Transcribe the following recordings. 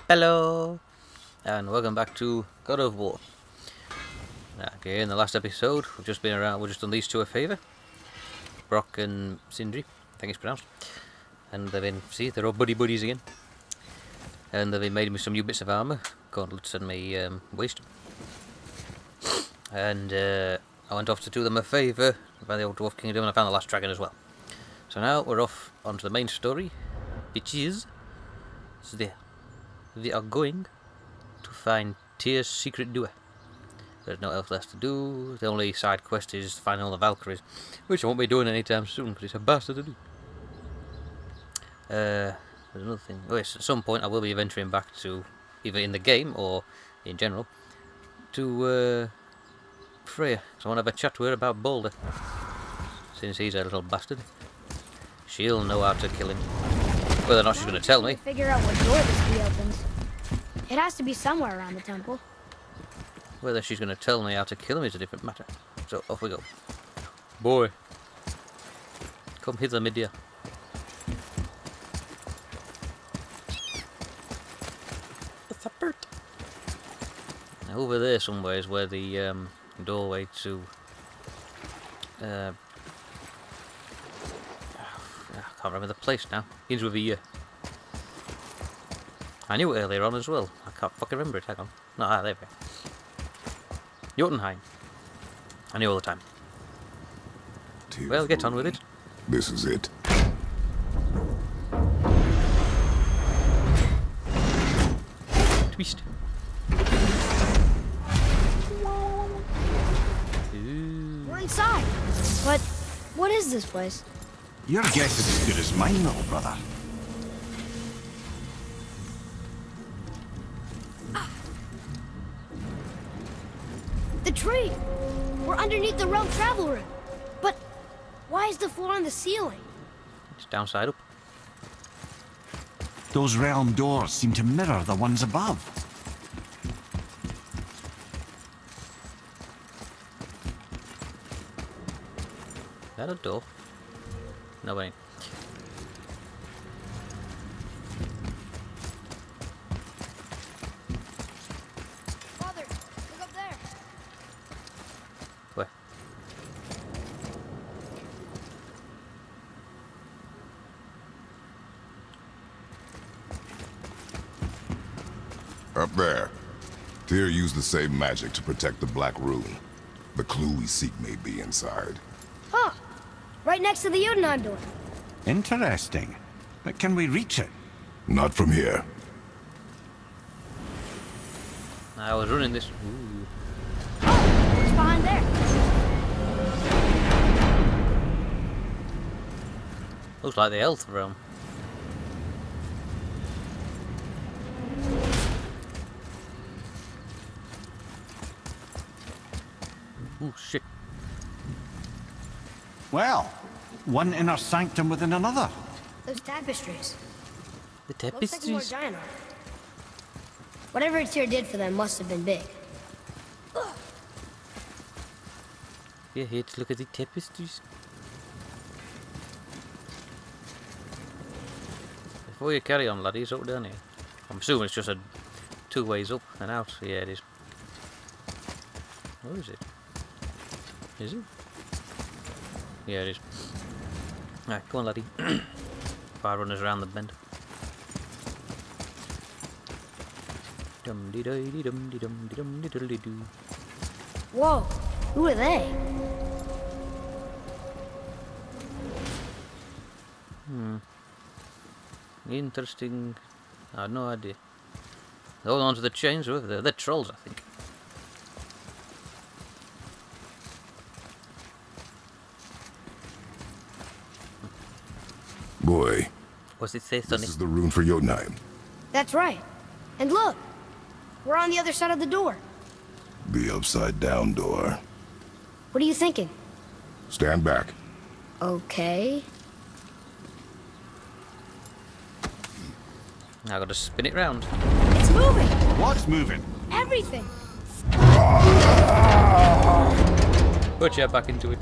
Hello, and welcome back to God of War. Okay, in the last episode, we've just done these two a favour, Brock and Sindri, I think it's pronounced, and they're all buddies again, and they've made me some new bits of armour, gauntlets and my waist, and I went off to do them a favour by the old Dwarf Kingdom, and I found the last dragon as well. So now we're off onto the main story, which is there. We are going to find Tyr's secret door. There's no else left to do. The only side quest is finding all the Valkyries, which I won't be doing anytime soon because it's a bastard to do. There's another thing. Oh yes, at some point I will be venturing back to, either in the game or in general, to Freya. So I want to have a chat to her about Balder, since he's a little bastard. She'll know how to kill him. Whether or not she's going to tell me. Figure out what door this key opens. It has to be somewhere around the temple. Whether she's going to tell me how to kill him is a different matter. So off we go. Boy, come hither, my dear. What's up, Bert? Now over there somewhere is where the doorway to I can't remember the place now. Begins with a year. I knew it earlier on as well. I can't fucking remember it. Hang on. No, there we go. Jotunheim. I knew all the time. Well, get on with it. This is it. Twist. We're inside. But what is this place? Your guess is as good as mine, little brother. The tree! We're underneath the realm travel room. But why is the floor on the ceiling? It's downside up. Those realm doors seem to mirror the ones above. Is that a door? No way. Father, look up there. Where? Up there. Tyr used the same magic to protect the Black Rune. The clue we seek may be inside. Huh. Right next to the Jotunheim door. Interesting. But can we reach it? Not from here. I was running this. Ooh. Oh, what's behind there? Looks like the Elf realm. Ooh, shit. Well, one inner sanctum within another. Those tapestries. The Looks like more tapestries. giant art. Whatever Tyr did for them must have been big. Yeah, here to look at the tapestries. Before you carry on, laddie, it's up down here. I'm assuming it's just a 2 ways up and out. Yeah, it is. Where is it? Is it? Yeah, it is. Alright, come on, laddie. Fire runners around the bend. Dum de dum de dum de dum de dum de diddly doo. Whoa, who are they? Interesting. I had no idea. They hold on to the chains over there. They're trolls, I think. Boy, What's it say, this Sonny? is the rune for Jotunheim. That's right. And look, we're on the other side of the door. The upside-down door. What are you thinking? Stand back. Okay. Now I gotta spin it round. It's moving! What's moving? Everything! Put your back into it.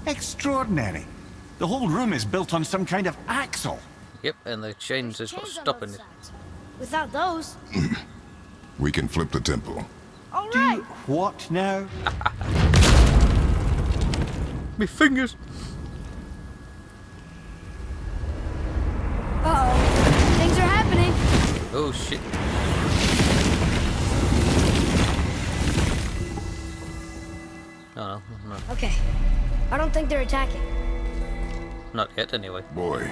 Extraordinary. The whole room is built on some kind of axle. Yep, and the chains is what's Chains on stopping both it. sides. Without those, We can flip the temple. all Do right. what now? Me fingers! Uh-oh. Things are happening. Oh shit. Oh no, no, Okay. I don't think they're attacking. not yet anyway. Boy,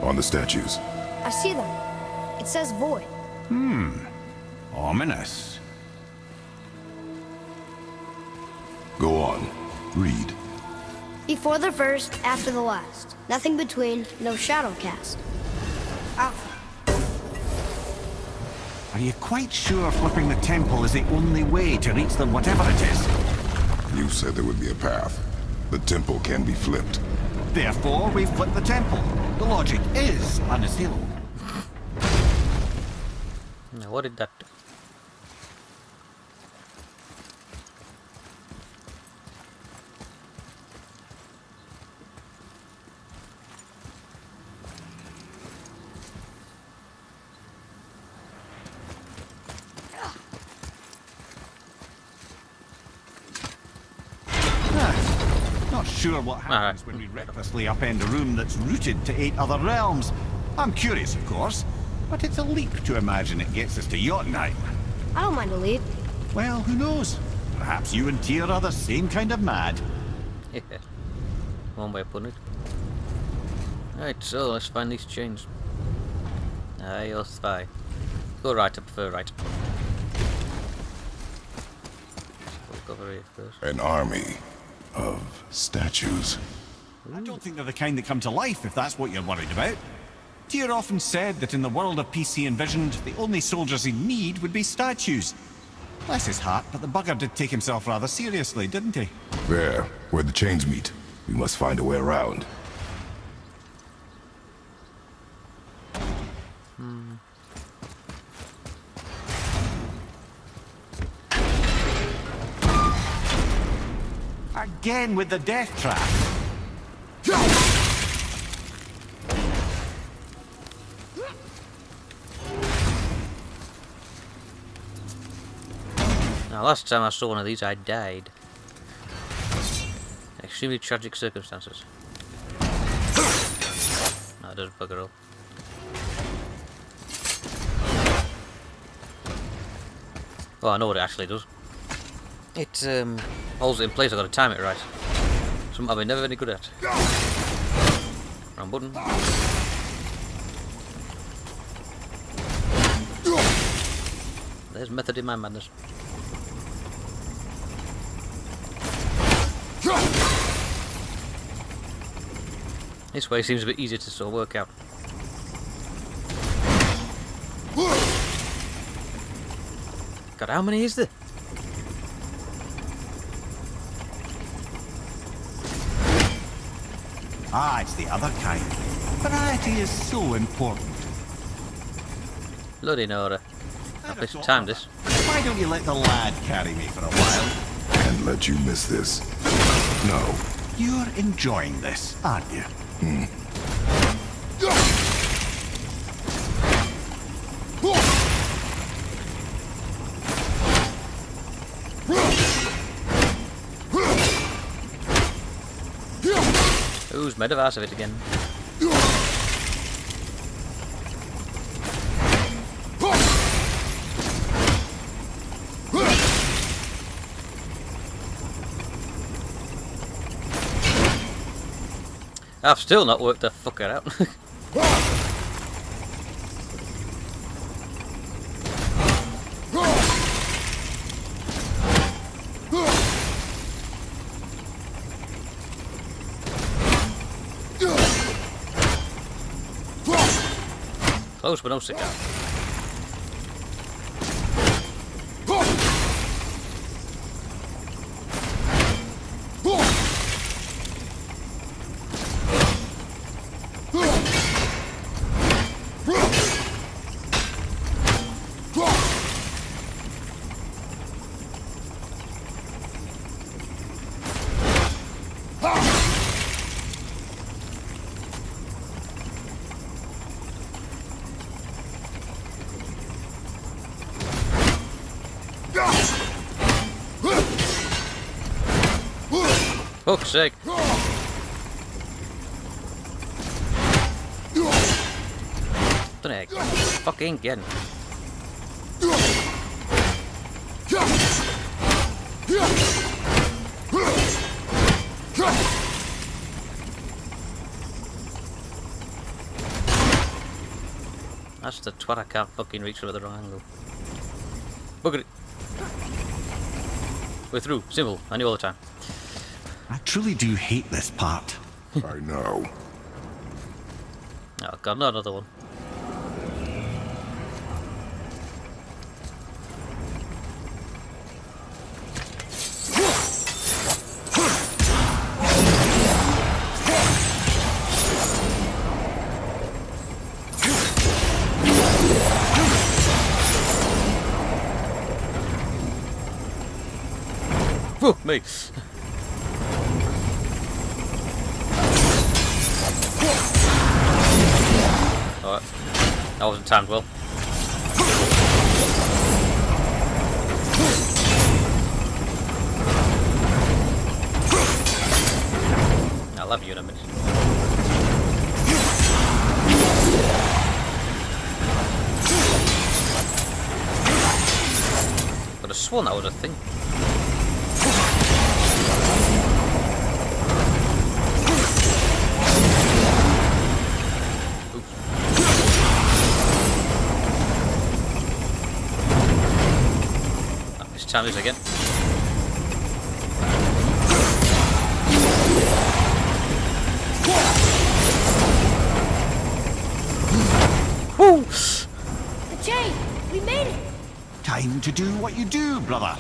on the statues. I see them. It says void. Ominous. Go on. Read. Before the first, after the last. Nothing between, no shadow cast. Alpha. Are you quite sure flipping the temple is the only way to reach them, whatever it is? You said there would be a path. The temple can be flipped. Therefore, we flip the temple. The logic is unassailable. Now, what did that do? Not sure what happens when we recklessly upend a room that's rooted to 8 other realms. I'm curious, of course, but it's a leap to imagine it gets us to Jotunheim. I don't mind a lead. Well, who knows? Perhaps you and Tyr are the same kind of mad. Yeah. One way of putting it. Right, so let's find these chains. Aye, you're spy. Go right, I prefer right. We'll go over here first. An army of statues. I don't think they're the kind that come to life, if that's what you're worried about. Tyr often said that in the world of peace he envisioned, the only soldiers he'd need would be statues. Bless his heart, but the bugger did take himself rather seriously, didn't he? There, where the chains meet. We must find a way around. Again with the death trap. Now, last time I saw one of these, I died. Extremely tragic circumstances. No, it doesn't bugger all. Well, I know what it actually does. It holds it in place. I've got to time it right. Something I've been never any good at. Wrong button. There's method in my madness. This way seems a bit easier to sort of work out. God, how many is there? Ah, it's the other kind. Variety is so important. Bloody Nora. I've I'd have just timed this. Why don't you let the lad carry me for a while? And let you miss this. No. You're enjoying this, aren't you? Who's made of ass of it again? I've still not worked the fucker out. Close but no cigar. fuck's sake. Don't I fucking get him. That's the twat, I can't fucking reach her at the wrong angle. Look at it. We're through. Simple. I knew all the time. I truly do hate this part. I know. Oh god, not another one. Fuck me! Alright, that wasn't timed well. I'll have you in a minute. Could have sworn that was a thing. Time this again. Woo! The chain! We made it! Time to do what you do, brother.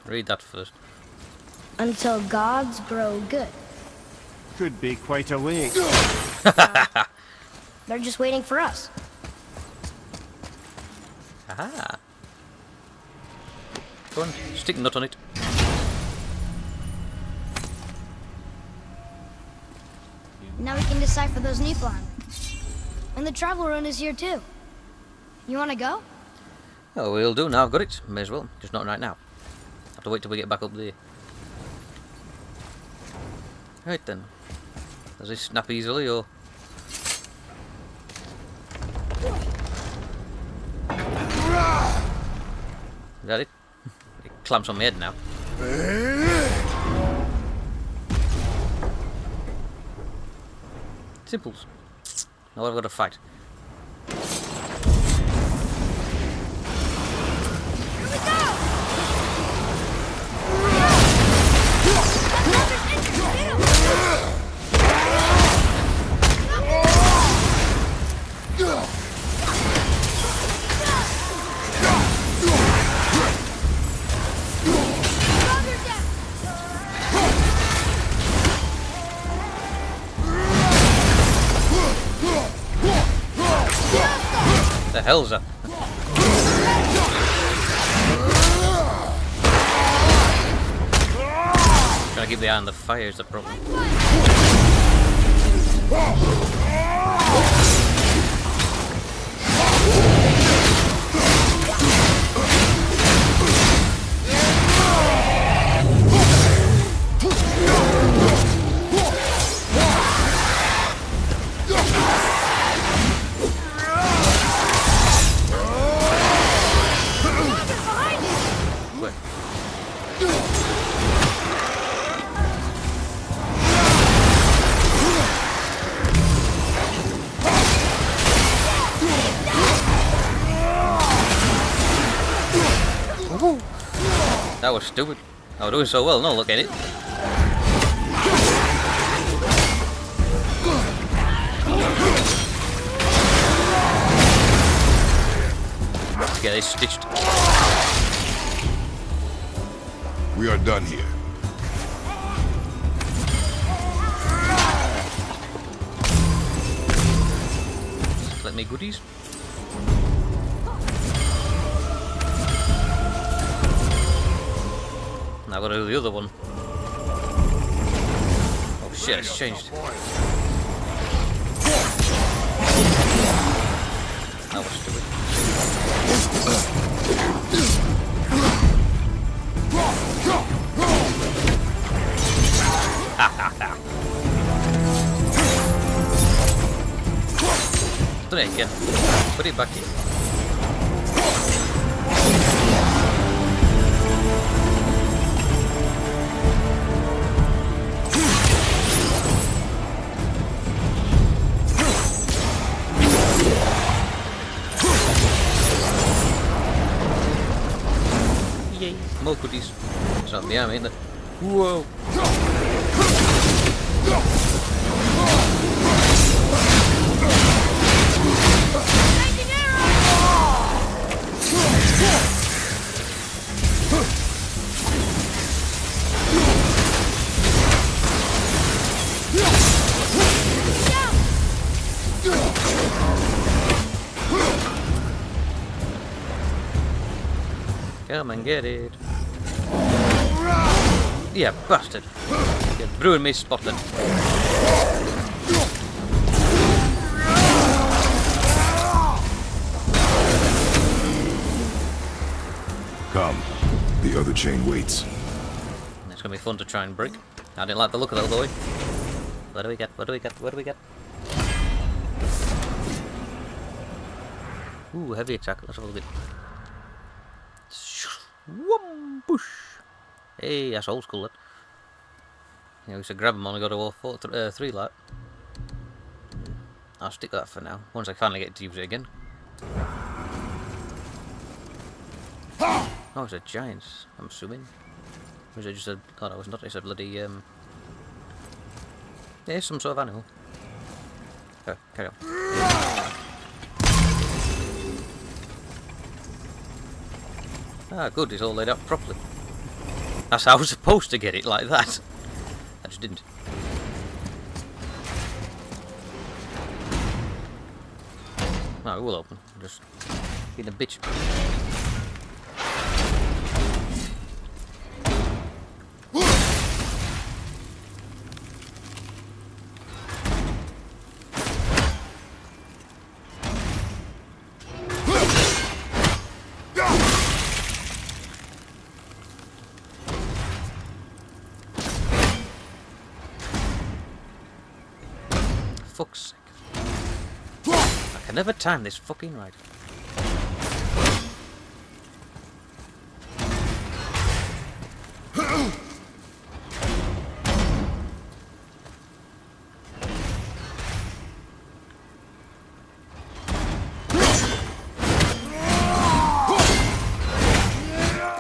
Read that first. Until gods grow good. Could be quite a wait. They're just waiting for us. Aha! Go on, stick a nut on it. Now we can decipher those Nephilim. And the travel rune is here too. You wanna go? Oh, we'll do now. I've got it. May as well. Just not right now. Have to wait till we get back up there. Right then. Does this snap easily or? Is that it? It clamps on my head now. Simples. Now I've got to fight. The hell's that? Trying to keep the eye on the fire is the problem. That was stupid. I was doing so well, no look at it. Let's get this stitched. We are done here. Let me goodies. Now I've got to do the other one. Oh shit, it's changed. That was stupid. Done it again. Put it back in. Yay, more goodies. It's not the army, isn't it? Whoa! Lightning Come and get it. Yeah, bastard. You're brewing me spotted. Come. The other chain waits. It's gonna be fun to try and break. I didn't like the look of that boy. What do we get? What do we get? What do we get? Ooh, heavy attack. Let's have a look at it. Whoosh! Hey, that's old school. That. Yeah, we should grab them on and go to all 3 like. I'll stick that for now. Once I finally get to use it again. Oh, it's a giant. I'm assuming. Or is it just a? Oh no, it's not. It's a bloody yeah, some sort of animal. Oh, carry on. Ah, good, it's all laid out properly. That's how I was supposed to get it, like that. I just didn't. No, it will open. Just being a bitch. Fuck's sake. I can never time this fucking ride.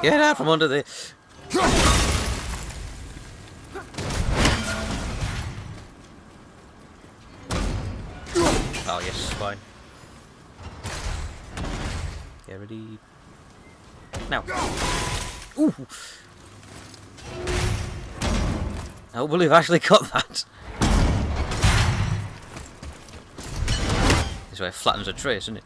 Get out from under there. Oh yes, fine. Get ready. Now. Ooh. I don't believe I actually got that. This way it flattens a trace, isn't it?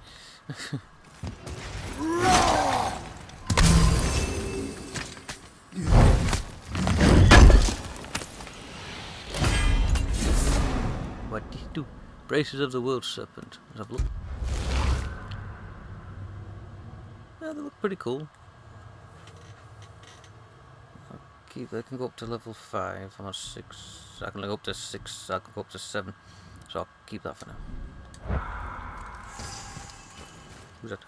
What do you do? Braces of the World Serpent. Let's have a look. Yeah, they look pretty cool. I can go up to level 5. I'm at 6. I can go up to 6. I can go up to 7. So I'll keep that for now. Who's that?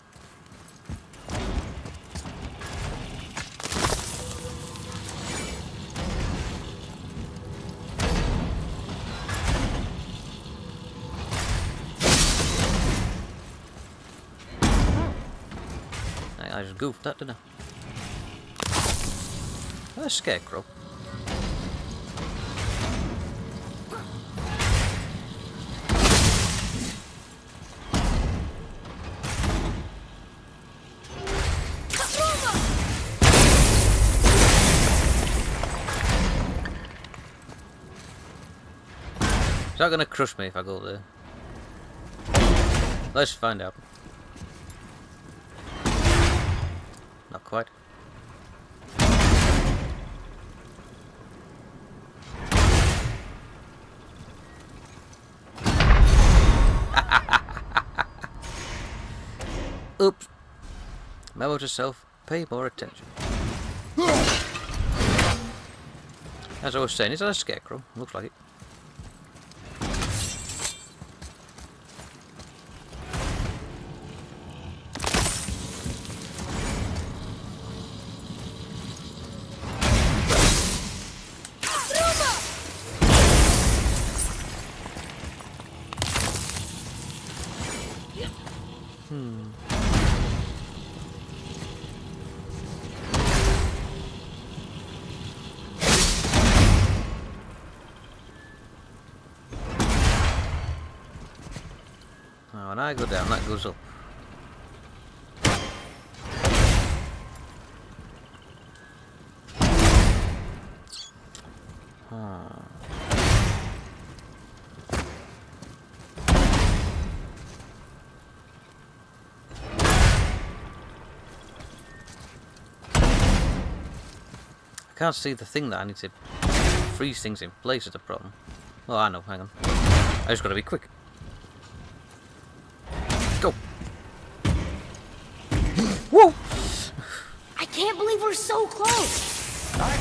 I just goofed that, didn't I? A scarecrow. Is that gonna crush me if I go there? Let's find out. Not quite. Oops. Memo to self, pay more attention. As I was saying, is that a scarecrow? Looks like it. Now, when I go down, that goes up. I can't see the thing that I need to freeze things in place is the problem. Oh, I know, hang on. I just gotta be quick. Go! Whoa! I can't believe we're so close. I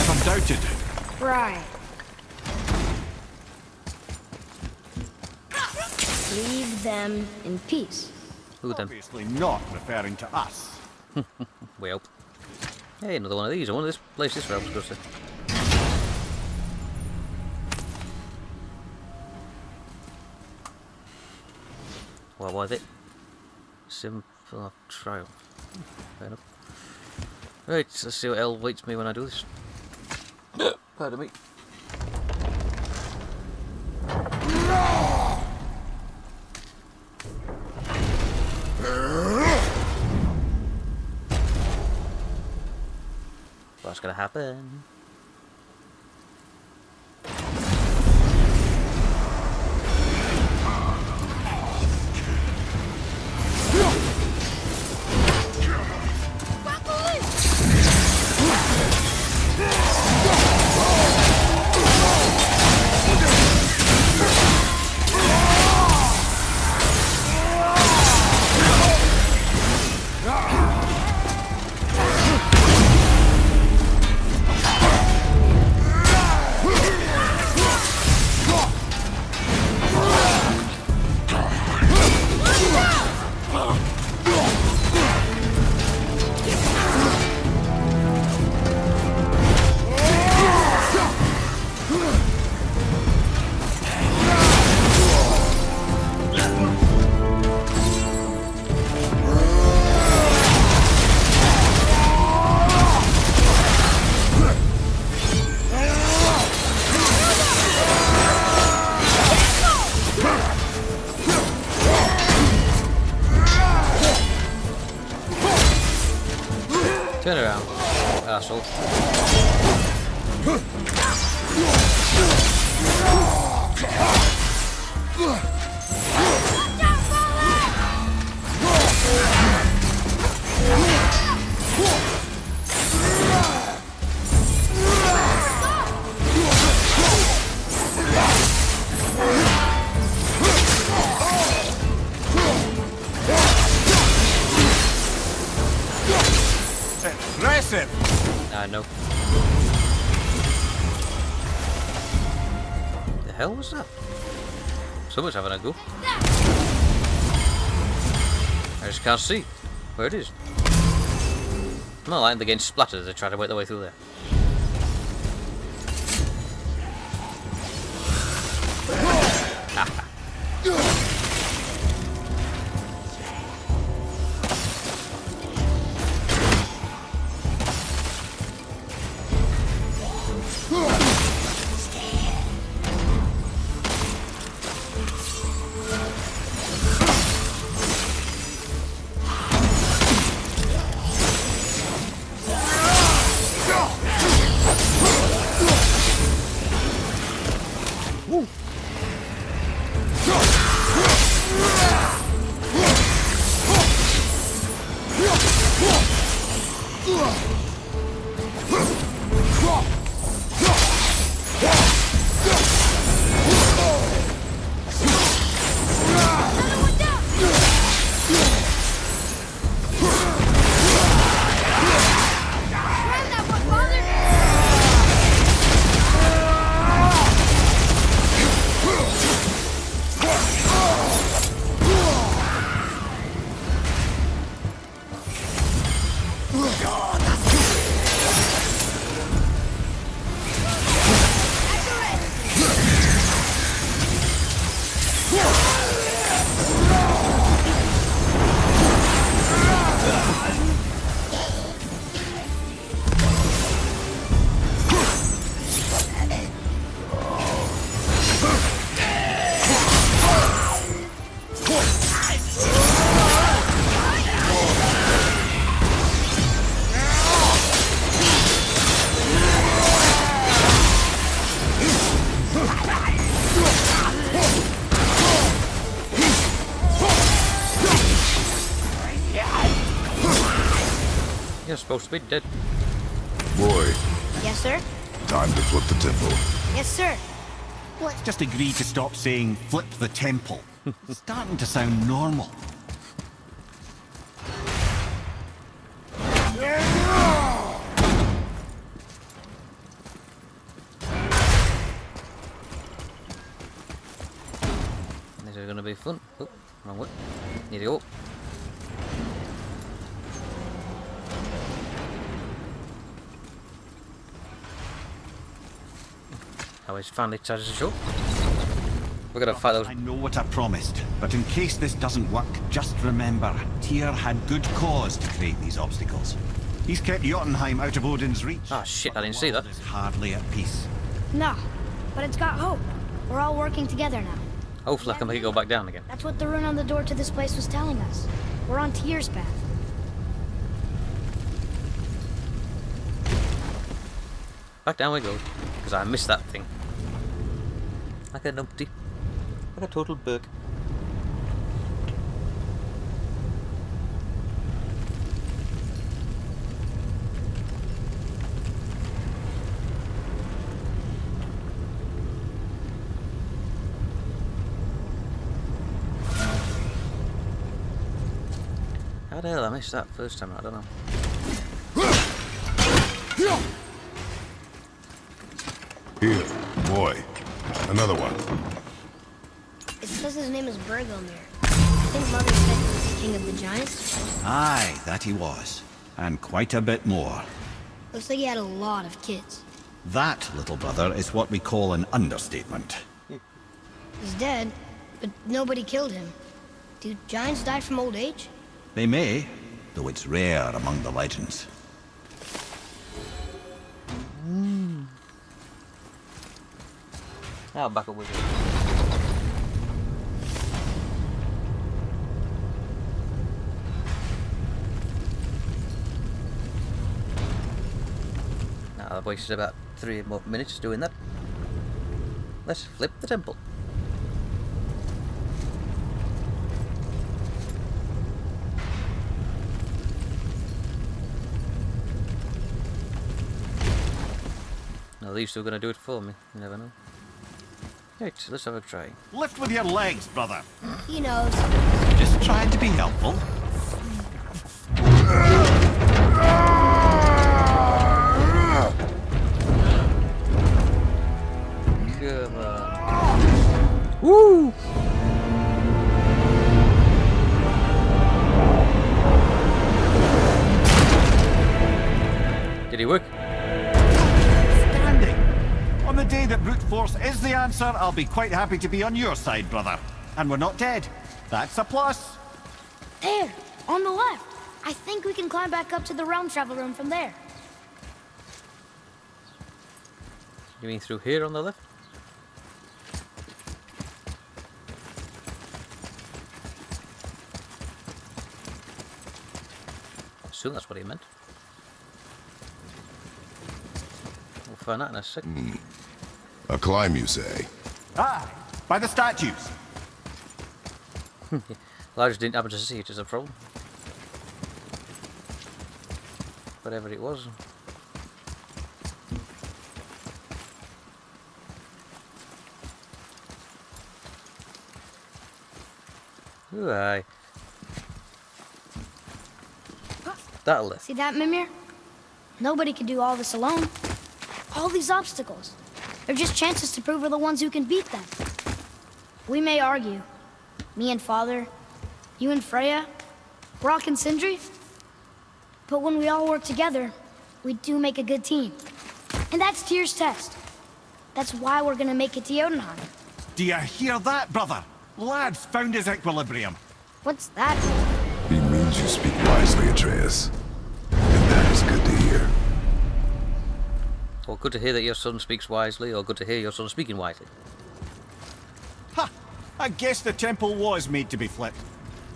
never doubted it. Right. Leave them in peace. Who them? Obviously not referring to us. Well. Hey, another one of these. I wonder this place this realm goes to. What was it? Simple of trial. Fair enough. Right, let's see what hell waits me when I do this. Pardon me. What's gonna happen? Turn around, asshole. Impressive! I know. The hell was that? Someone's having a go. I just can't see where it is. I'm not like they're getting splattered as they try to work their way through there. You're supposed to be dead. Boy, Yes, sir? time to flip the temple. Yes, sir. Let's just agree to stop saying flip the temple. It's starting to sound normal. This is gonna be fun. Oh, wrong way. Need to go. How is finally charges the show? We're gonna fight those. I know what I promised, but in case this doesn't work, just remember, Tyr had good cause to create these obstacles. He's kept Jotunheim out of Odin's reach. Ah, shit, I didn't see that. The world is hardly at peace. No, but it's got hope. We're all working together now. Hopefully I can make it go back down again. That's what the rune on the door to this place was telling us. We're on Tyr's path. Back down we go, because I missed that thing. Like a numpty. Like a total bug. How the hell I missed that first time? I don't know. Here, boy. Another one. It says his name is Bergomir. I think Mother said he was the king of the giants. Aye, that he was. And quite a bit more. Looks like he had a lot of kids. That, little brother, is what we call an understatement. He's dead, but nobody killed him. Do giants die from old age? They may, though it's rare among the legends. I'll back up with you. Now I've wasted about 3 more minutes doing that. Let's flip the temple. Now these two are going to do it for me. You never know. Right, let's have a try. Lift with your legs, brother. He knows. Just trying to be helpful. Come on. Woo! Did he work? Standing. On the day that brute force is the answer, I'll be quite happy to be on your side, brother. And we're not dead. That's a plus. There, on the left. I think we can climb back up to the realm travel room from there. You mean through here on the left? I assume that's what he meant. We'll find out in a second. A climb, you say? Ah, by the statues. Well, I just didn't happen to see it as a problem. Whatever it was. Ooh, aye. That'll lift. See that, Mimir? Nobody can do all this alone. All these obstacles. They're just chances to prove we're the ones who can beat them. We may argue. Me and Father, you and Freya, Brock and Sindri. But when we all work together, we do make a good team. And that's Tyr's test. That's why we're gonna make it to Jotunheim. Do you hear that, brother? Lad's found his equilibrium. What's that? He means you speak wisely, Atreus. And that is good to hear. Or good to hear that your son speaks wisely, or good to hear your son speaking wisely. Ha! I guess the temple was made to be flipped.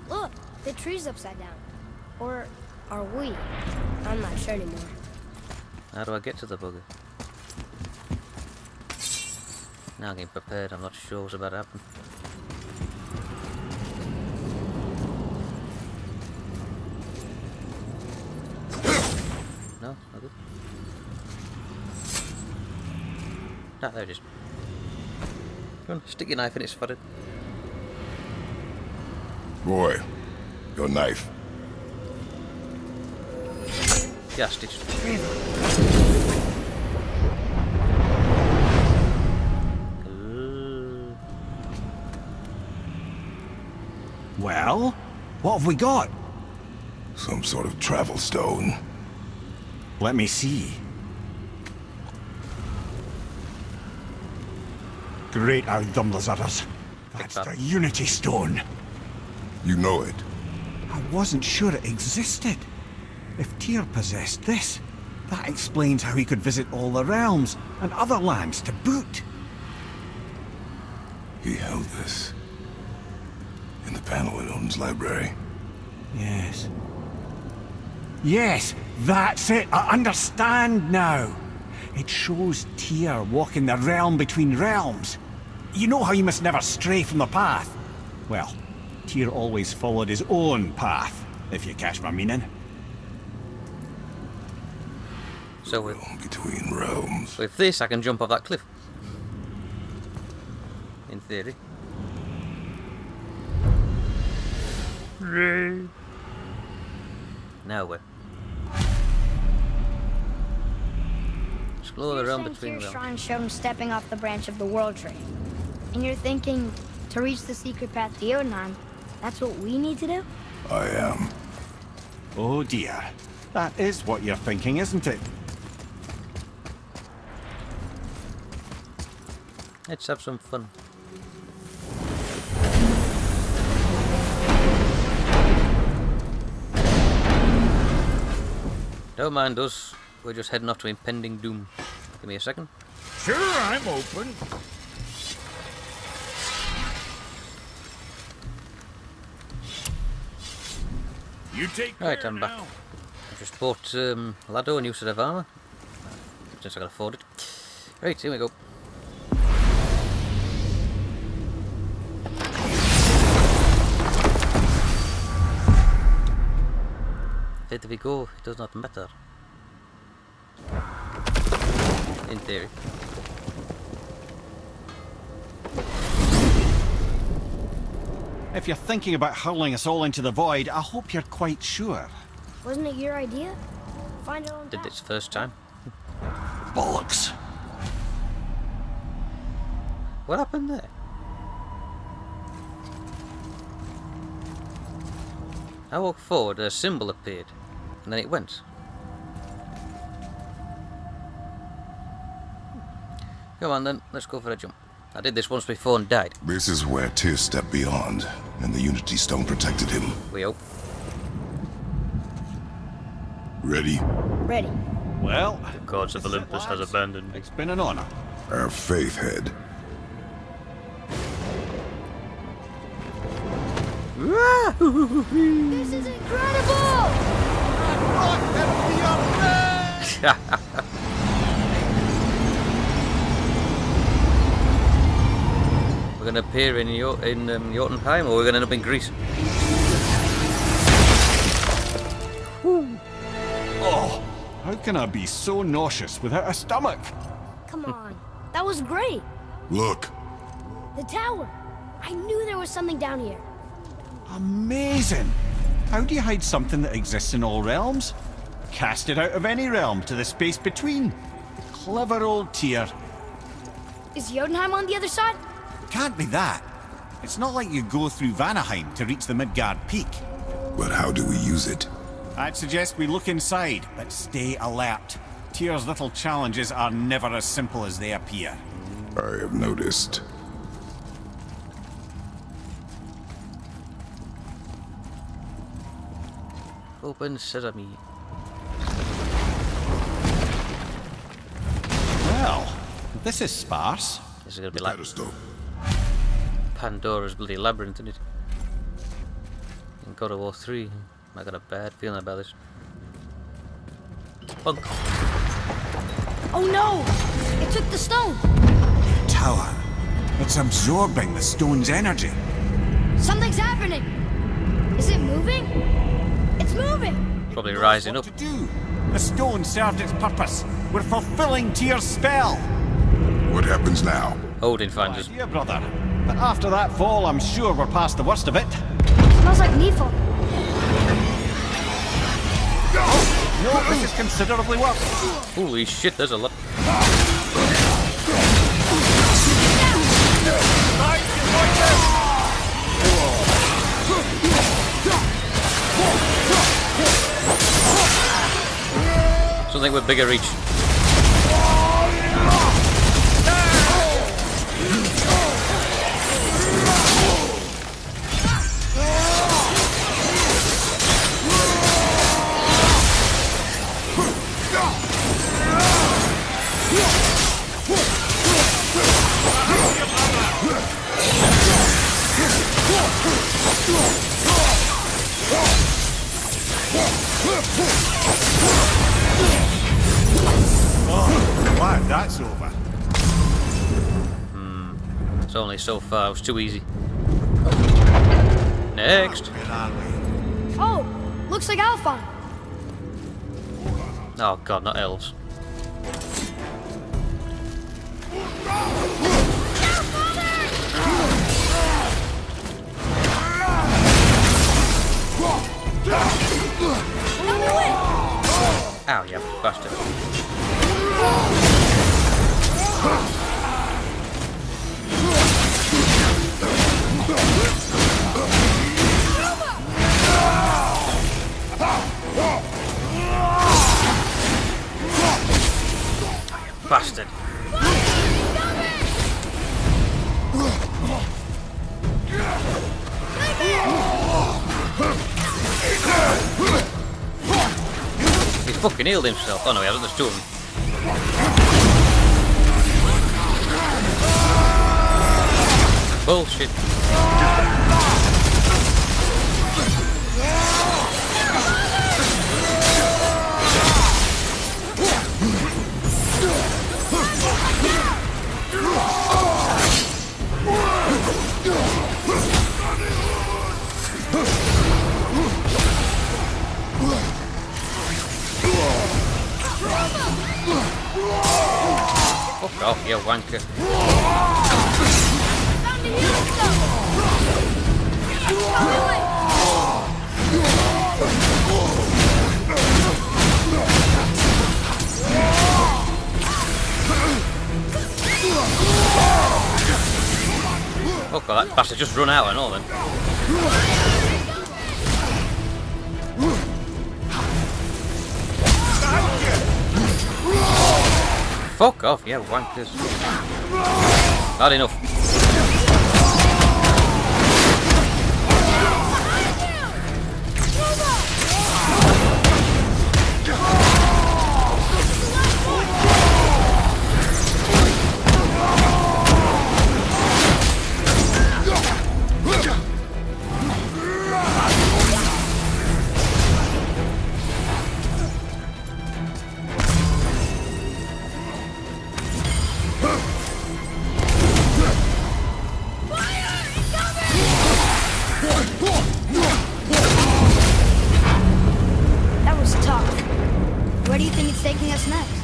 Look, the tree's upside down. Or are we? I'm not sure anymore. How do I get to the bugger? Now I'm getting prepared, I'm not sure what's about to happen. No, not good. Ah, there it is. Come on, stick your knife in its forehead. Boy, your knife. Yeah, stitch. Well, what have we got? Some sort of travel stone. Let me see. Great Outdumblers. That's the Unity Stone. You know it. I wasn't sure it existed. If Tyr possessed this, that explains how he could visit all the realms and other lands to boot. He held this in the panel in Odin's library. Yes. Yes, that's it. I understand now. It shows Tyr walking the realm between realms. You know how you must never stray from the path? Well, Tyr always followed his own path, if you catch my meaning. So Between realms. with this I can jump off that cliff. In theory. Now where? Explore the realm between Tyr's realms. shrine showed him stepping off the branch of the World Tree. And you're thinking, to reach the secret path to Jotunheim, that's what we need to do? I am. Oh dear. That is what you're thinking, isn't it? Let's have some fun. Don't mind us, we're just heading off to impending doom. Give me a second. Sure, I'm open. You take care Right, I'm back. now. I just bought Lado a new set of armour, since I can afford it. Right, here we go. Where we go, it does not matter. In theory. If you're thinking about hurling us all into the void, I hope you're quite sure. Wasn't it your idea? Find our own Did path. this first time. Bollocks. What happened there? I walked forward, a symbol appeared, and then it went. Come on then, let's go for a jump. I did this once before and died. This is where Tyr stepped beyond, and the Unity Stone protected him. We hope. Ready? Ready. Well, The gods of Olympus has abandoned me. it's been an honor. Our faith head. This is incredible! We're going to appear in Jotunheim, or we're going to end up in Greece. Oh, how can I be so nauseous without a stomach? Come on. That was great. Look, The tower. I knew there was something down here. Amazing! How do you hide something that exists in all realms? Cast it out of any realm to the space between. Clever old Tyr. Is Jotunheim on the other side? Can't be that. It's not like you go through Vanaheim to reach the Midgard Peak. but how do we use it? I'd suggest we look inside, but stay alert. Tyr's little challenges are never as simple as they appear. I have noticed. Open sesame. Well, this is sparse. This is gonna be like Pedestal. Pandora's bloody labyrinth, isn't it? In God of War 3. I got a bad feeling about this. Bunk. Oh no! It took the stone! Tower. It's absorbing the stone's energy. Something's happening! Is it moving? It's moving! Probably It knows rising what up. to do. The stone served its purpose. We're fulfilling Tyr's spell. What happens now? Odin finds us. Yeah, brother. But after that fall, I'm sure we're past the worst of it. Smells like Nifl. No, this is considerably worse. Holy shit, there's a lot. Something with bigger reach. Glad that's over. It's only so far, it was too easy. Next! Where are we? Oh, looks like Alphon. Oh god, not elves. Ow, you bastard. Bastard. He fucking healed himself. Oh no, he hasn't, there's two of them. Bullshit. Fuck off, you wanker. Oh god, that bastard just run out and all then. Fuck off, yeah, wankers. Not enough. That was tough. Where do you think it's taking us next?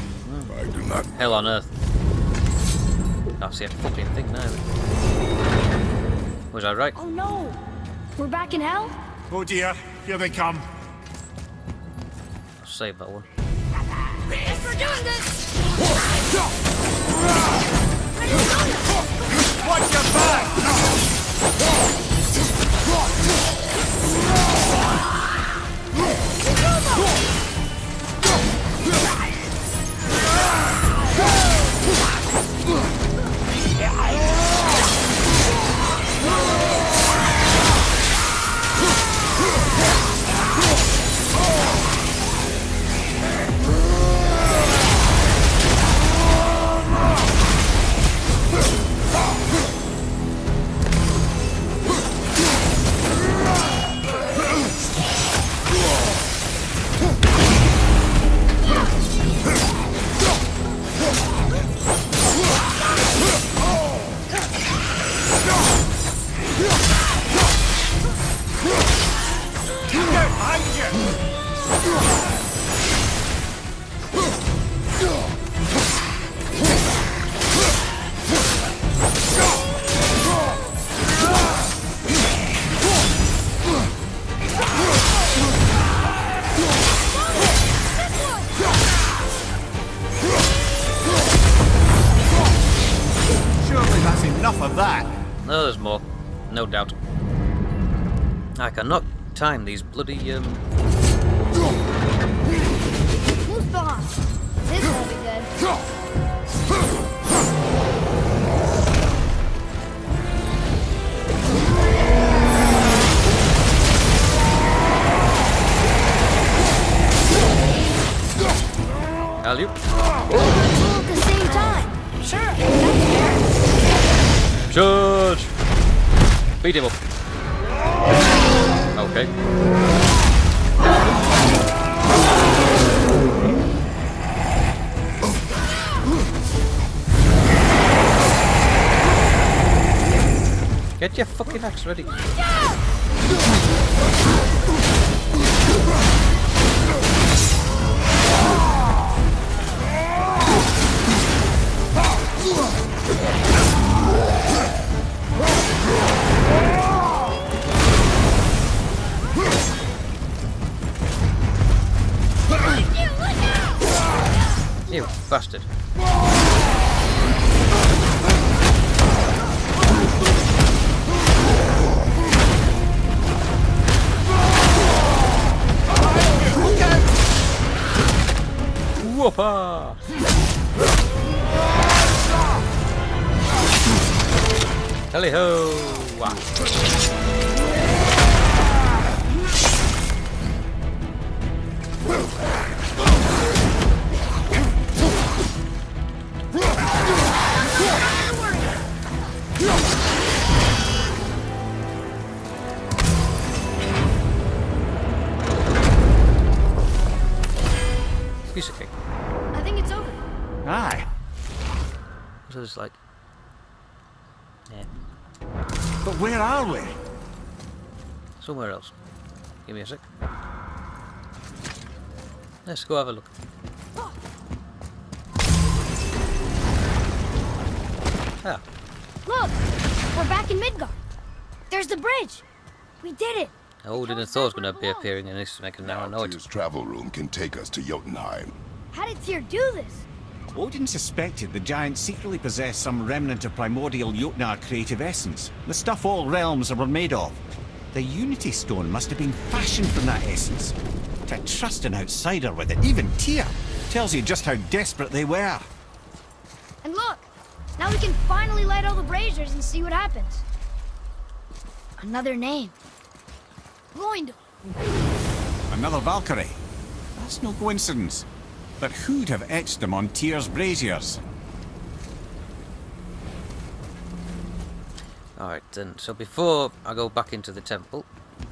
I do not. Hell on earth. I see a fucking thing now. Was I right? Oh no! We're back in hell? Oh dear, here they come. I'll save that one. If we're doing this! Watch your back! Surely that's enough of that. No, there's more. No doubt. I cannot time these bloody, Moose bomb. This won't be good. alley-oop. All at the same time. Sure, that's fair. Charge! Beat him up. Okay. Get your fucking axe ready. You bastard. Whoppa! Tally ho! Piece of cake. I think it's over. Aye. So it's like, yeah, But where are we? somewhere else. Give me a sec. Let's go have a look. Ah, Look, we're back in Midgard. There's the bridge. We did it. I didn't thought it was going to be appearing in this next now. I know it. Tyr's travel room can take us to Jotunheim. How did Tyr do this? Odin suspected the giant secretly possessed some remnant of primordial Jotnar creative essence, the stuff all realms were made of. The Unity Stone must have been fashioned from that essence. To trust an outsider with it, even Tyr, tells you just how desperate they were. And look, now we can finally light all the braziers and see what happens. Another name. Gloindel. Another Valkyrie. That's no coincidence. But who'd have etched them on Tyr's braziers? Alright then, so before I go back into the temple,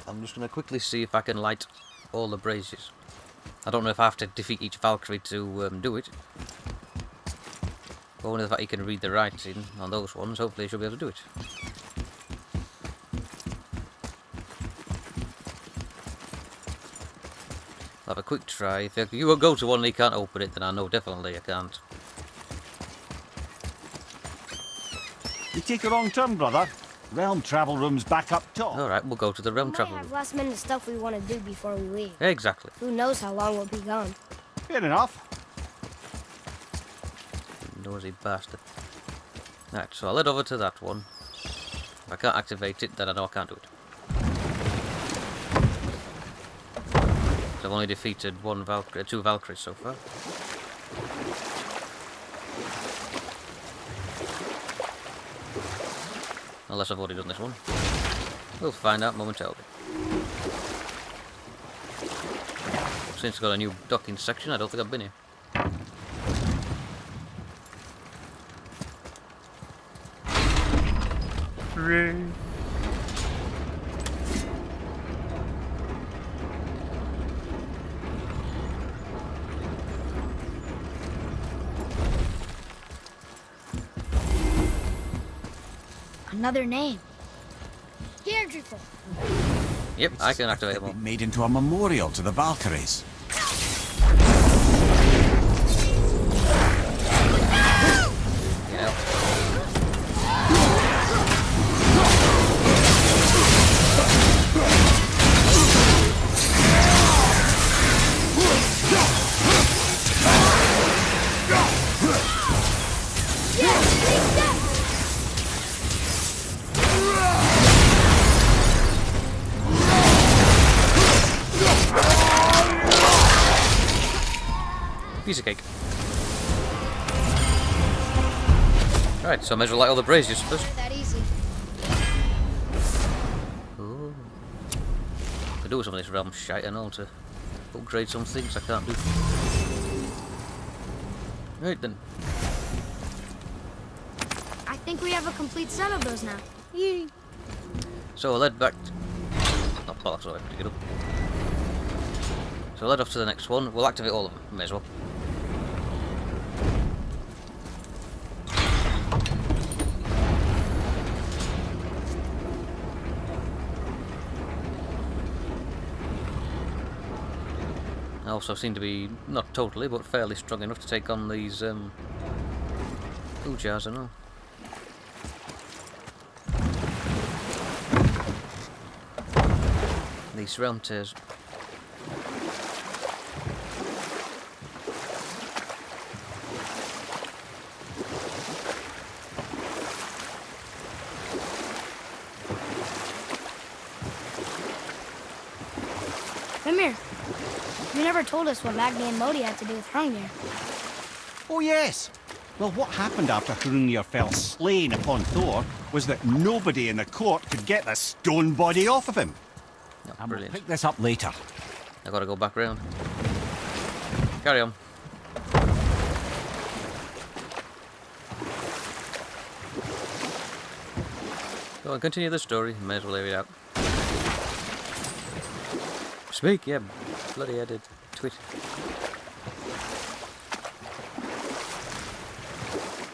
I'm just going to quickly see if I can light all the braziers. I don't know if I have to defeat each Valkyrie to do it. But only the fact you can read the writing on those ones, hopefully you should be able to do it. I'll have a quick try. If you go to one and you can't open it, then I know definitely I can't. You take a wrong turn, brother. Realm travel room's back up top. Alright, we'll go to the realm We might travel have room. last minute stuff we want to do before we leave. Exactly. Who knows how long we'll be gone. Fair enough. Nosy bastard. Right, so I'll head over to that one. If I can't activate it, then I know I can't do it. I've only defeated two Valkyries so far. Unless I've already done this one. We'll find out momentarily. Since it's got a new docking section, I don't think I've been here. Another name. Deirdre. Yep, I can activate They've them all. been made into a memorial to the Valkyries. You know. Piece of cake. Right, so I may as well light all the braziers first. That easy. Ooh. Could do with some of this realm shite and all to upgrade some things I can't do. Right then. I think we have a complete set of those now. Yay. So I'll head back. Not bollocks, so I have to get up. So I'll head off to the next one. We'll activate all of them, may as well. I also seem to be, not totally, but fairly strong enough to take on these, Ujars and all. These realm tears. Mimir, you never told us what Magni and Modi had to do with Hrungnir. Oh yes! Well, what happened after Hrungnir fell slain upon Thor was that nobody in the court could get the stone body off of him. Oh, And we'll brilliant. pick this up later. I gotta go back round. Carry on. Go on, continue the story. May as well leave it out. Speak, yeah. Bloody headed twit.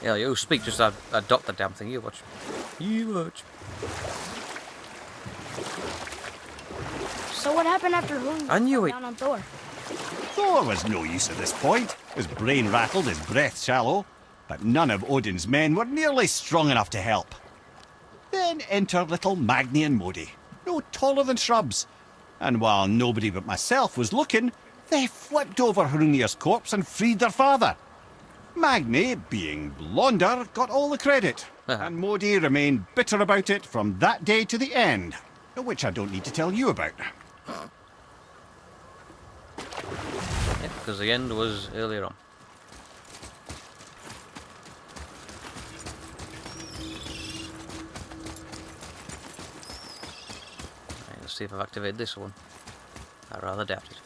Yeah, you speak, just adopt the damn thing. You watch. You watch. So what happened after Hrungnir I knew fell it. down on Thor? Thor was no use at this point. His brain rattled, his breath shallow, but none of Odin's men were nearly strong enough to help. Then enter little Magni and Modi, no taller than shrubs. And while nobody but myself was looking, they flipped over Hrungnir's corpse and freed their father. Magni, being blonder, got all the credit, and Modi remained bitter about it from that day to the end, which I don't need to tell you about. Yeah, because the end was earlier on. Right, let's see if I've activated this one. I rather doubt it.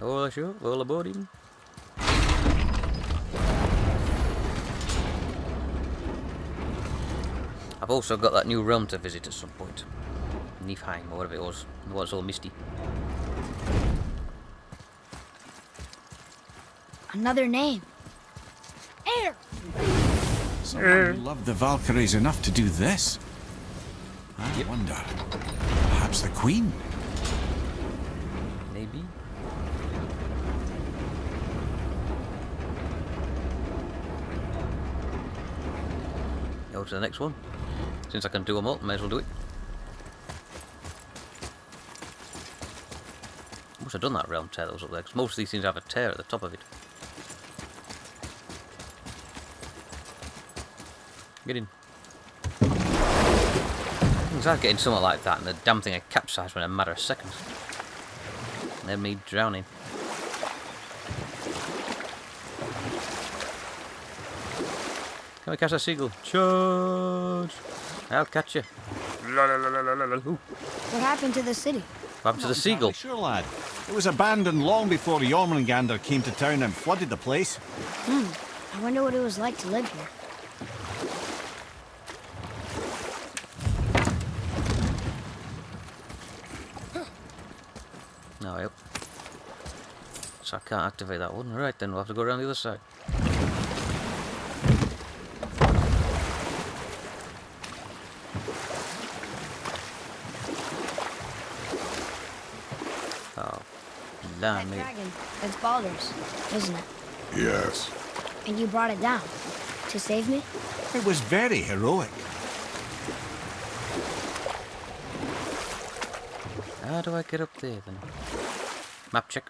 All sure, all aboard him. I've also got that new realm to visit at some point. Niflheim, or whatever it was. The one that's all misty. Another name. Air! Someone who loved the Valkyries enough to do this. I wonder, perhaps the Queen? Maybe. Go to the next one. Since I can do them all, may as well do it. I must have done that realm tear that was up there, because most of these things have a tear at the top of it. Get in. Things like getting something like that, and the damn thing had capsized in a matter of seconds. And then me drowning. Can we catch that seagull? Charge! I'll catch you. Ooh, What happened to the city? what happened to the seagull? Sure, lad. It was abandoned long before Jormungandr came to town and flooded the place. I wonder what it was like to live here. No, yep. So I Can't activate that one. Right then, we'll have to go around the other side. Oh, That blimey. dragon, it's Baldur's, isn't it? Yes. And you brought it down to save me? It was very heroic. How do I get up there then? Map check.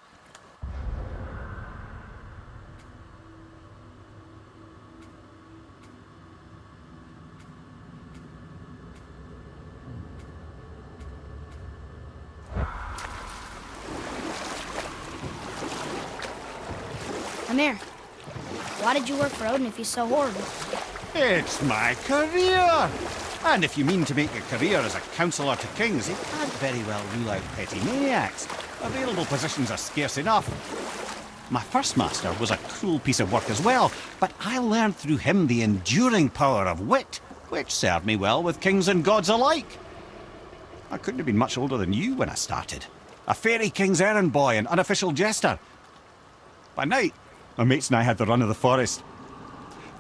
Mimir, why did you work for Odin if he's so horrible? It's my career! And if you mean to make a career as a counsellor to kings, you can't very well rule out petty maniacs. Available positions are scarce enough. My first master was a cruel piece of work as well, but I learned through him the enduring power of wit, which served me well with kings and gods alike. I couldn't have been much older than you when I started. A fairy king's errand boy and unofficial jester. By night, my mates and I had the run of the forest.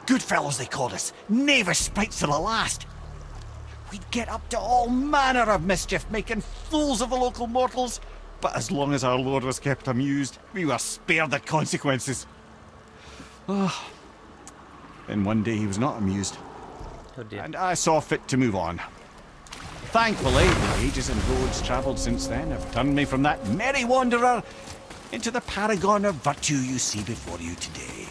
Good fellows they called us, knavish sprites to the last. We'd get up to all manner of mischief, making fools of the local mortals. But as long as our lord was kept amused, we were spared the consequences. Oh. Then one day he was not amused, Oh dear. and I saw fit to move on. Thankfully, the ages and roads travelled since then have turned me from that merry wanderer into the paragon of virtue you see before you today.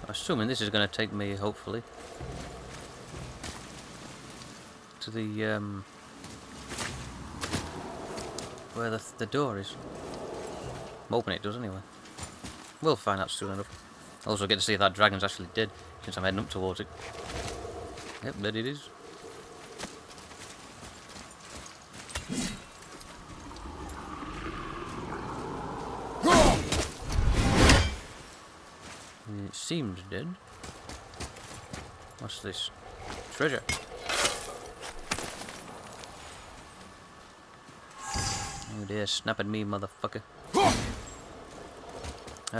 Assuming this is going to take me, hopefully, to the where the door is. I'm hoping it does anyway. We'll find out soon enough. Also get to see if that dragon's actually dead, since I'm heading up towards it. Yep, there it is. It seems dead. What's this? Treasure. Oh dear, snap at me, motherfucker. Alright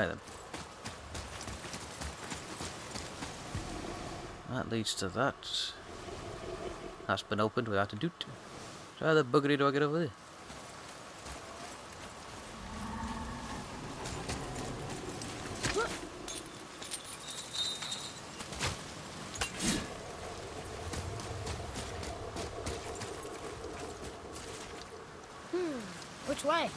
then. That leads to that. That's been opened without a doot. So how the buggery do I get over there? Which way?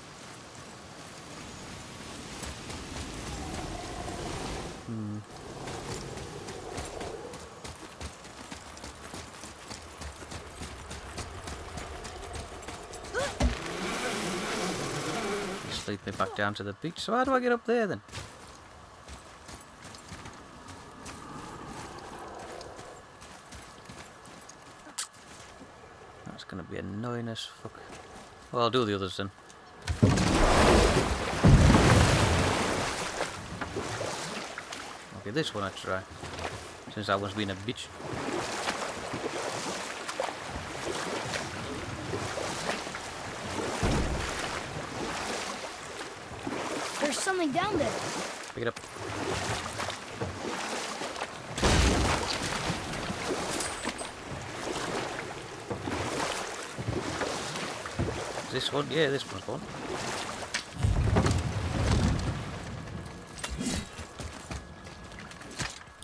Just lead me back down to the beach. So how do I get up there then? That's gonna be annoying as fuck. Well, I'll do the others then. Okay, this one I try, since I was being a bitch. There's something down there. Pick it up. This one? Yeah, this one's gone.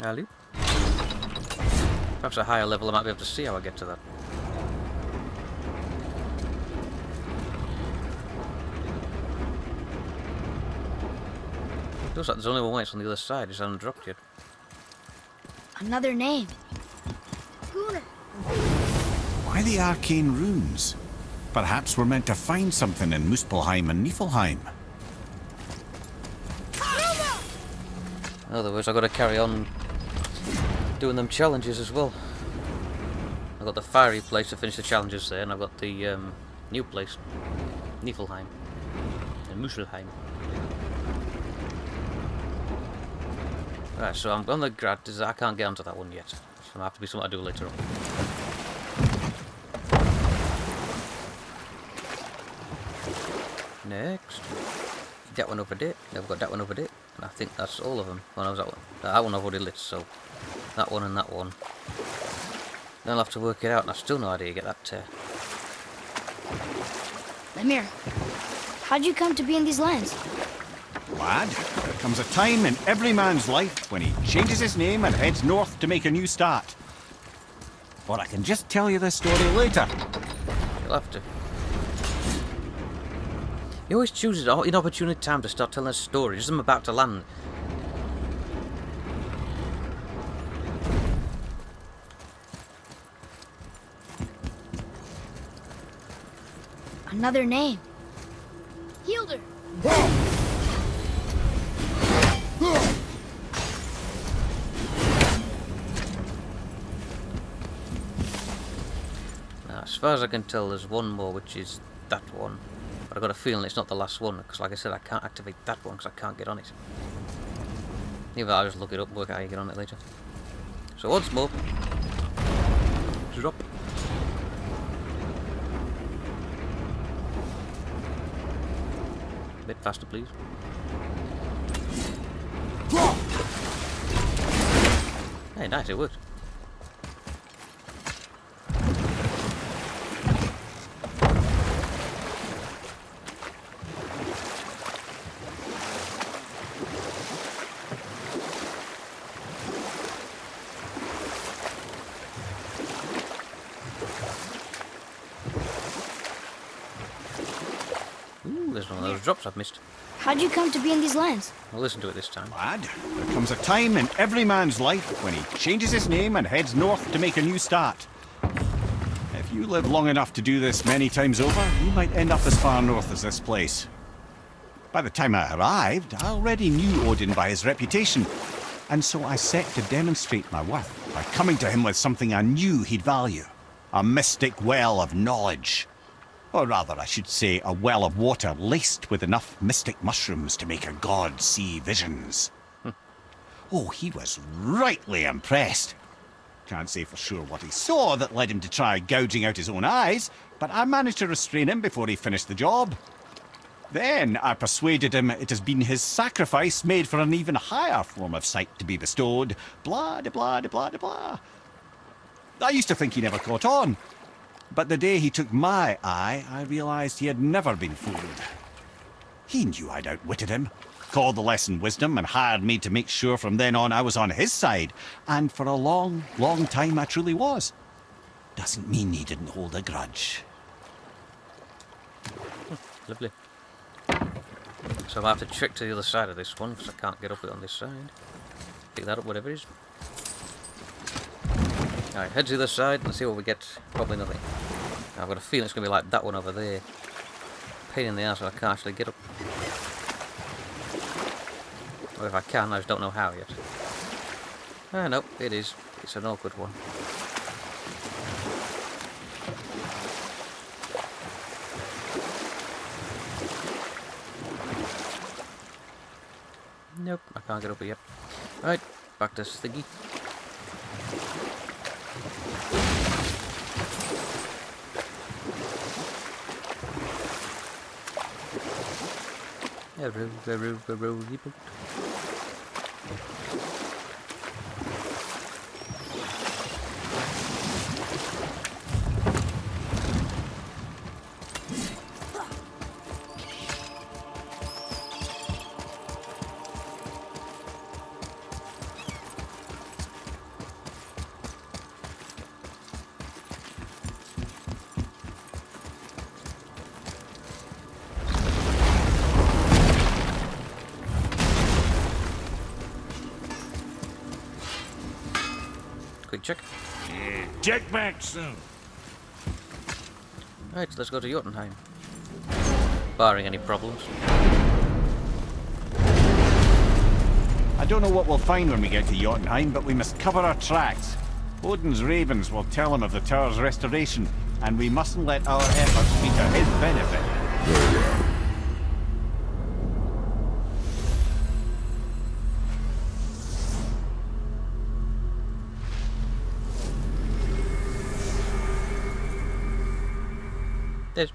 Alley. Perhaps a higher level I might be able to see how I get to that. Looks like there's only one way, it's on the other side, it's undropped yet. Another name. Gunnar. Why the arcane runes? Perhaps we're meant to find something in Muspelheim and Niflheim. Otherwise I've got to carry on doing them challenges as well. I've got the fiery place to finish the challenges there, and I've got the new place, Niflheim and Muspelheim. Right, so I'm on the grad. I can't get onto that one yet. So it'll have to be something I do later on. Next. That one over there. I've got that one over there. And I think that's all of them. Well, no, that one. That one I've already lit, so that one and that one. Then I'll have to work it out, and I've still no idea how to get that. Mimir, how'd you come to be in these lands? Lad, there comes a time in every man's life when he changes his name and heads north to make a new start. Or I can just tell you this story later. You'll have to. He always chooses an inopportune time to start telling a story, just as I'm about to land. Another name. Hildur. Now, as far as I can tell, there's one more, which is that one. But I've got a feeling it's not the last one, because like I said, I can't activate that one because I can't get on it. Either I'll just look it up and work out how you get on it later. So once more. Drop. A bit faster, please. Hey, nice, it worked. Ooh, there's one of those drops I've missed. How'd you come to be in these lands? I'll listen to it this time. Lad, there comes a time in every man's life when he changes his name and heads north to make a new start. If you live long enough to do this many times over, you might end up as far north as this place. By the time I arrived, I already knew Odin by his reputation, and so I set to demonstrate my worth by coming to him with something I knew he'd value. A mystic well of knowledge. Or rather, I should say, a well of water laced with enough mystic mushrooms to make a god see visions. Oh, he was rightly impressed. Can't say for sure what he saw that led him to try gouging out his own eyes, but I managed to restrain him before he finished the job. Then I persuaded him it has been his sacrifice made for an even higher form of sight to be bestowed. Blah, de blah, de blah, de blah. I used to think he never caught on. But the day he took my eye, I realised he had never been fooled. He knew I'd outwitted him, called the lesson wisdom, and hired me to make sure from then on I was on his side. And for a long, long time I truly was. Doesn't mean he didn't hold a grudge. Lovely. So I'll have to trick to the other side of this one, because I can't get up it on this side. Pick that up, whatever it is. Alright, head to the other side and see what we get. Probably nothing. I've got a feeling it's going to be like that one over there. Pain in the ass, so I can't actually get up. Or if I can, I just don't know how yet. Ah, no, it is. It's an awkward one. Nope, I can't get up it yet. Alright, back to Stiggy. Row the boat. Quick check. Yeah, check back soon. Right, let's go to Jotunheim. Barring any problems. I don't know what we'll find when we get to Jotunheim, but we must cover our tracks. Odin's ravens will tell him of the tower's restoration, and we mustn't let our efforts be to his benefit. Very well. There's...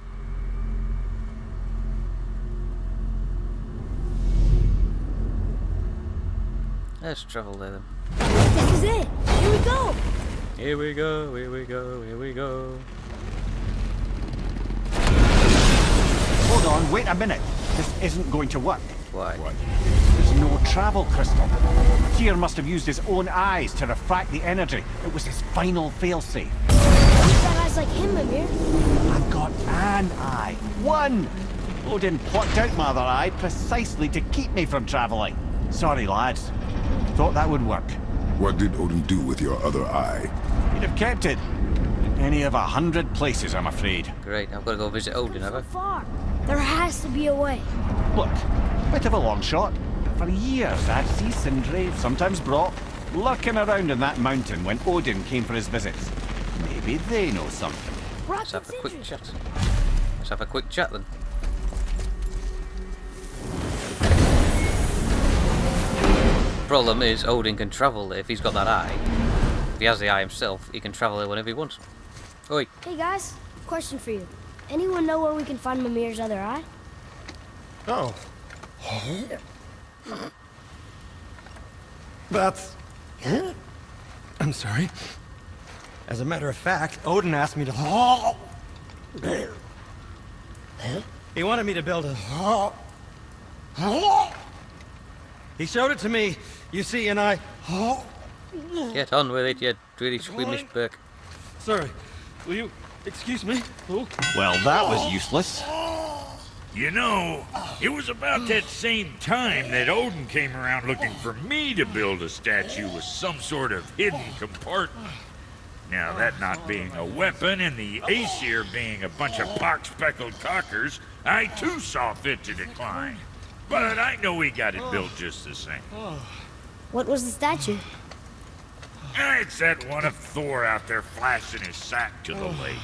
Let's travel there then. This is it. Here we go. Here we go, here we go, here we go. Hold on, wait a minute. This isn't going to work. Why? There's no travel crystal. Tyr must have used his own eyes to refract the energy. It was his final failsafe. You've got eyes like him, Mimir. I've got an eye. One! Odin plucked out my other eye precisely to keep me from travelling. Sorry, lads. Thought that would work. What did Odin do with your other eye? He'd have kept it. Any of 100 places, I'm afraid. Great, I've got to go visit Odin, have So I? far. There has to be a way. Look, bit of a long shot. But for years, I'd see Sindri, sometimes Brock, lurking around in that mountain when Odin came for his visits. Maybe they know something. Let's have a quick chat. Let's have a quick chat then. Problem is, Odin can travel there if he's got that eye. If he has the eye himself, he can travel there whenever he wants. Oi, Hey guys, question for you. Anyone know where we can find Mimir's other eye? Oh. That's... I'm sorry. As a matter of fact, Odin asked me to... He wanted me to build a... He showed it to me, you see, and I... get on with it, you really squeamish Burke. Sorry, will you excuse me? Oh. Well, that was useless. You know, it was about that same time that Odin came around looking for me to build a statue with some sort of hidden compartment. Now, that not being a weapon and the Aesir being a bunch of pock-speckled cockers, I too saw fit to decline. But I know he got it built just the same. What was the statue? It's that one of Thor out there flashing his sack to the lake.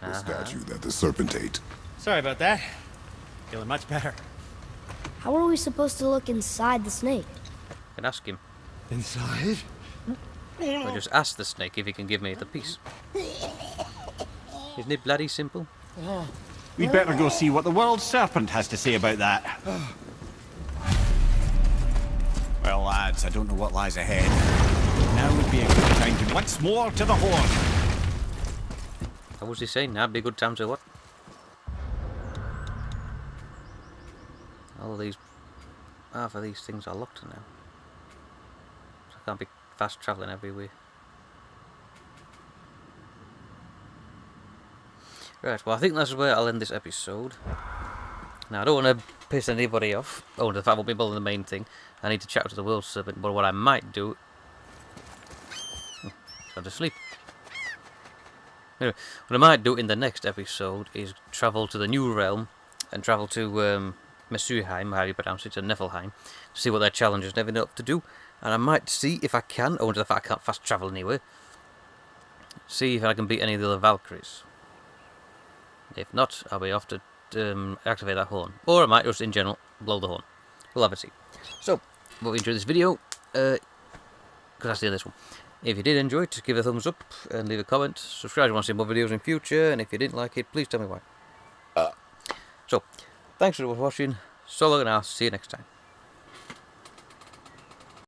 The statue that the serpent ate. Sorry about that. Feeling much better. How are we supposed to look inside the snake? I can ask him. Inside? Or just ask the snake if he can give me the piece. Isn't it bloody simple? We'd better go see what the world serpent has to say about that. Well, lads, I don't know what lies ahead. Now would be a good time to once more to the horn. What was he saying? That'd be a good time to what? All of these... half of these things are locked now. So I can't be fast travelling everywhere. Right, well I think that's where I'll end this episode. Now I don't want to piss anybody off. Oh, the fact we'll be building the main thing. I need to chat to the world serpent, but what I might do... gone to sleep. Anyway, what I might do in the next episode is travel to the new realm and travel to Jotunheim, how you pronounce it, to Niflheim, to see what their challenges and everything up to do. And I might see if I can, owing to the fact I can't fast travel anywhere, see if I can beat any of the other Valkyries. If not, I'll be off to activate that horn. Or I might just, in general, blow the horn. We'll have a see. So, hope you enjoyed this video, because that's the end of this one. If you did enjoy it, give it a thumbs up and leave a comment. Subscribe if you want to see more videos in future, and if you didn't like it, please tell me why. So, thanks for watching. So long, and I'll see you next time.